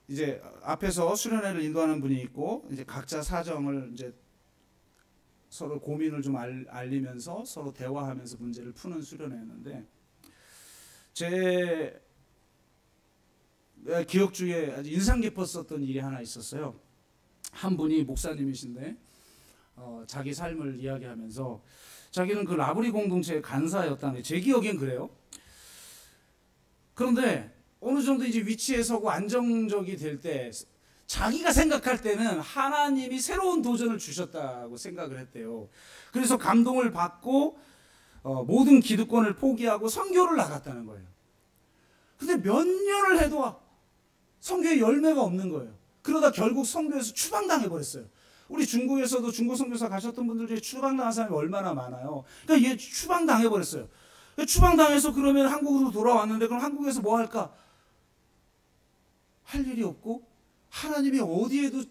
이제 앞에서 수련회를 인도하는 분이 있고, 이제 각자 사정을 이제 서로 고민을 좀 알리면서 서로 대화하면서 문제를 푸는 수련회였는데, 제 기억 중에 아주 인상 깊었었던 일이 하나 있었어요. 한 분이 목사님이신데 자기 삶을 이야기하면서 자기는 그 라브리 공동체의 간사였다는, 제 기억엔 그래요. 그런데 어느 정도 이제 위치에 서고 안정적이 될 때 자기가 생각할 때는 하나님이 새로운 도전을 주셨다고 생각을 했대요. 그래서 감동을 받고 모든 기득권을 포기하고 선교를 나갔다는 거예요. 근데 몇 년을 해도 선교에 열매가 없는 거예요. 그러다 결국 선교에서 추방당해버렸어요. 우리 중국에서도 중국 선교사 가셨던 분들 중에 추방당한 사람이 얼마나 많아요. 그러니까 얘 추방당해버렸어요. 추방당해서 그러면 한국으로 돌아왔는데, 그럼 한국에서 뭐 할까? 할 일이 없고 하나님이 어디에도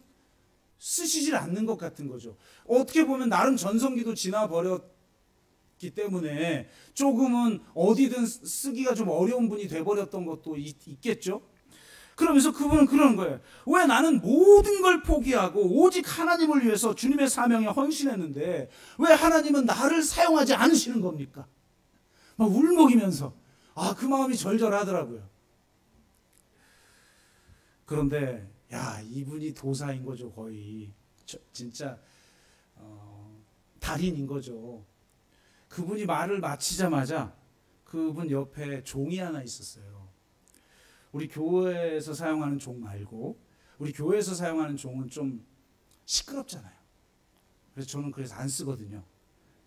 쓰시질 않는 것 같은 거죠. 어떻게 보면 나름 전성기도 지나버렸기 때문에 조금은 어디든 쓰기가 좀 어려운 분이 돼버렸던 것도 있겠죠. 그러면서 그분은 그러는 거예요. 왜 나는 모든 걸 포기하고 오직 하나님을 위해서 주님의 사명에 헌신했는데 왜 하나님은 나를 사용하지 않으시는 겁니까? 막 울먹이면서 그 마음이 절절하더라고요. 그런데 이분이 도사인 거죠. 거의 진짜 달인인 거죠. 그분이 말을 마치자마자 그분 옆에 종이 하나 있었어요. 우리 교회에서 사용하는 종 말고, 우리 교회에서 사용하는 종은 좀 시끄럽잖아요. 그래서 저는 안 쓰거든요.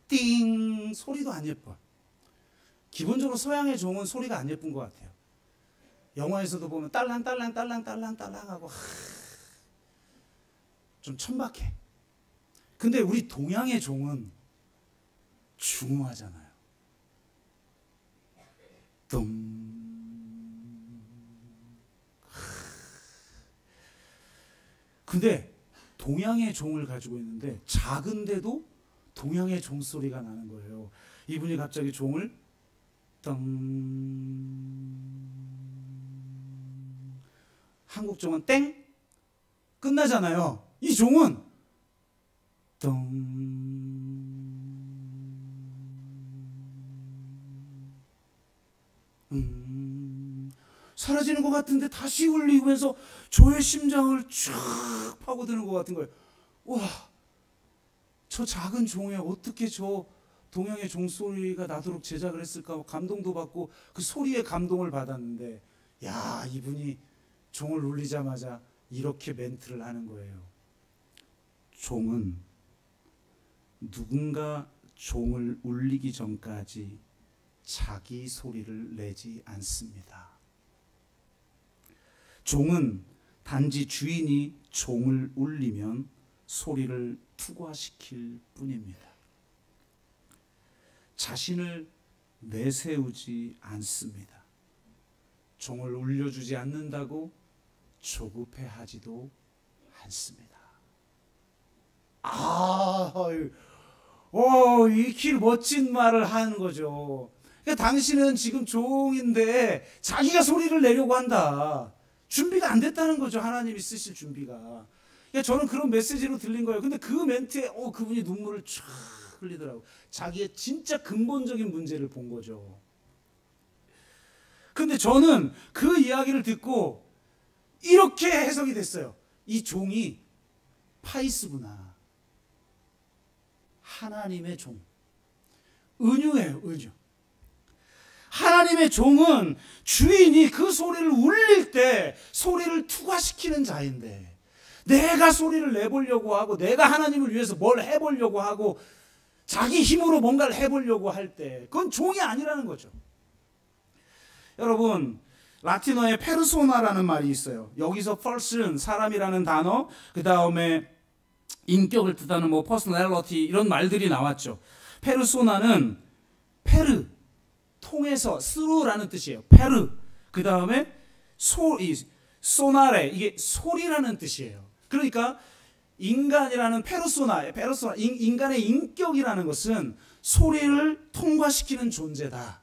띵 소리도 안 예뻐. 기본적으로 서양의 종은 소리가 안 예쁜 것 같아요. 영화에서도 보면 딸랑딸랑딸랑딸랑딸랑 하고 좀 천박해. 근데 우리 동양의 종은 중후하잖아요. 근데 동양의 종을 가지고 있는데 작은데도 동양의 종소리가 나는 거예요. 이분이 갑자기 종을 한국 종은 땡 끝나잖아요. 이 종은 사라지는 것 같은데 다시 울리면서 저의 심장을 쫙 파고드는 것 같은 거예요. 와, 저 작은 종에 어떻게 저 동양의 종소리가 나도록 제작을 했을까 감동도 받고 그 소리에 감동을 받았는데, 야, 이분이 종을 울리자마자 이렇게 멘트를 하는 거예요. 종은 누군가 종을 울리기 전까지 자기 소리를 내지 않습니다. 종은 단지 주인이 종을 울리면 소리를 투과시킬 뿐입니다. 자신을 내세우지 않습니다. 종을 울려주지 않는다고 조급해하지도 않습니다. 이 길 멋진 말을 하는 거죠. 그러니까 당신은 지금 종인데 자기가 소리를 내려고 한다. 준비가 안 됐다는 거죠. 하나님이 쓰실 준비가. 그러니까 저는 그런 메시지로 들린 거예요. 근데 그 멘트에 그분이 눈물을 쫙 흘리더라고요. 자기의 진짜 근본적인 문제를 본 거죠. 근데 저는 그 이야기를 듣고 이렇게 해석이 됐어요. 이 종이 파이스구나. 하나님의 종. 은유예요, 은유. 하나님의 종은 주인이 그 소리를 울릴 때 소리를 투과시키는 자인데, 내가 소리를 내보려고 하고 내가 하나님을 위해서 뭘 해보려고 하고 자기 힘으로 뭔가를 해보려고 할 때 그건 종이 아니라는 거죠. 여러분, 라틴어에 페르소나라는 말이 있어요. 여기서 person은 사람이라는 단어, 그 다음에 인격을 뜻하는 personality 이런 말들이 나왔죠. 페르소나는 페르, 통해서, 스루라는 뜻이에요. 페르. 그 다음에 소나레, 이게 소리라는 뜻이에요. 그러니까 인간이라는 페르소나, 인간의 인격이라는 것은 소리를 통과시키는 존재다.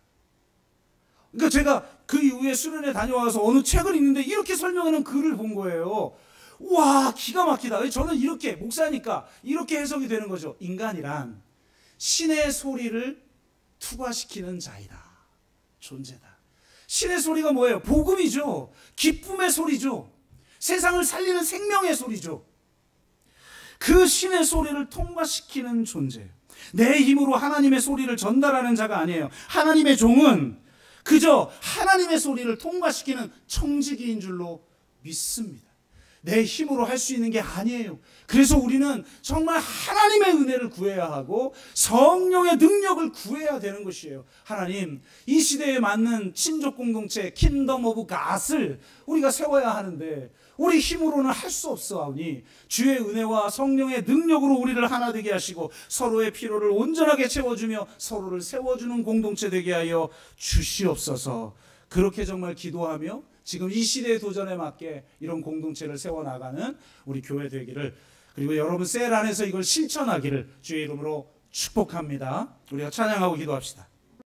그러니까 제가 그 이후에 수련회 다녀와서 어느 책을 읽는데 이렇게 설명하는 글을 본 거예요. 와, 기가 막히다. 저는 이렇게 목사니까 이렇게 해석이 되는 거죠. 인간이란 신의 소리를 투과시키는 자이다. 존재다. 신의 소리가 뭐예요? 복음이죠. 기쁨의 소리죠. 세상을 살리는 생명의 소리죠. 그 신의 소리를 통과시키는 존재. 내 힘으로 하나님의 소리를 전달하는 자가 아니에요. 하나님의 종은 그저 하나님의 소리를 통과시키는 청지기인 줄로 믿습니다. 내 힘으로 할 수 있는 게 아니에요. 그래서 우리는 정말 하나님의 은혜를 구해야 하고 성령의 능력을 구해야 되는 것이에요. 하나님, 이 시대에 맞는 친족 공동체 킹덤 오브 갓을 우리가 세워야 하는데 우리 힘으로는 할 수 없사오니 주의 은혜와 성령의 능력으로 우리를 하나 되게 하시고 서로의 필요를 온전하게 채워주며 서로를 세워주는 공동체 되게 하여 주시옵소서. 그렇게 정말 기도하며 지금 이 시대의 도전에 맞게 이런 공동체를 세워나가는 우리 교회 되기를, 그리고 여러분 셀 안에서 이걸 실천하기를 주의 이름으로 축복합니다. 우리가 찬양하고 기도합시다.